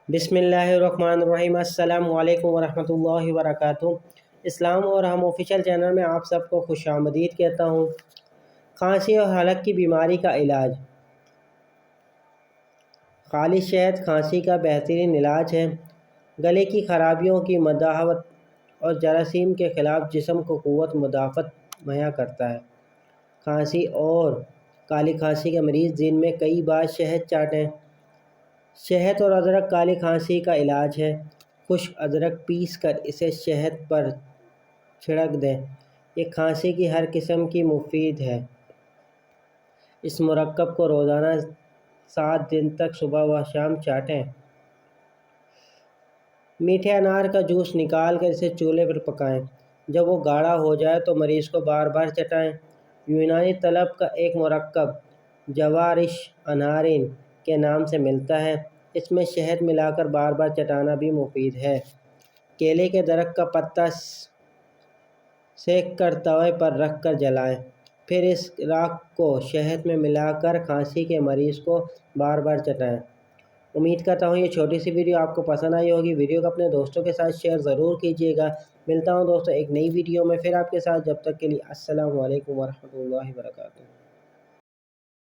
بسم اللہ الرحمن الرحیم۔ السلام علیکم ورحمۃ اللہ وبرکاتہ۔ اسلام اور ہم آفیشیل چینل میں آپ سب کو خوش آمدید کہتا ہوں۔ کھانسی اور حلق کی بیماری کا علاج۔ خالص شہد کھانسی کا بہترین علاج ہے۔ گلے کی خرابیوں کی مداوت اور جراثیم کے خلاف جسم کو قوت مدافعت مہیا کرتا ہے۔ کھانسی اور کالی کھانسی کے مریض دن میں کئی بار شہد چاٹیں۔ شہد اور ادرک کالی کھانسی کا علاج ہے۔ خشک ادرک پیس کر اسے شہد پر چھڑک دیں۔ یہ کھانسی کی ہر قسم کی مفید ہے۔ اس مرکب کو روزانہ 7 دن تک صبح و شام چاٹیں۔ میٹھے انار کا جوس نکال کر اسے چولہے پر پکائیں۔ جب وہ گاڑھا ہو جائے تو مریض کو بار بار چٹائیں۔ یونانی طب کا ایک مرکب جوارش انارین کے نام سے ملتا ہے۔ اس میں شہد ملا کر بار بار چٹانا بھی مفید ہے۔ کیلے کے درخت کا پتا سینک کر توے پر رکھ کر جلائیں، پھر اس راکھ کو شہد میں ملا کر کھانسی کے مریض کو بار بار چٹائیں۔ امید کرتا ہوں یہ چھوٹی سی ویڈیو آپ کو پسند آئی ہوگی۔ ویڈیو کو اپنے دوستوں کے ساتھ شیئر ضرور کیجیے گا۔ ملتا ہوں دوستوں ایک نئی ویڈیو میں پھر آپ کے ساتھ، جب تک کے لیے السلام علیکم ورحمۃ اللہ وبرکاتہ۔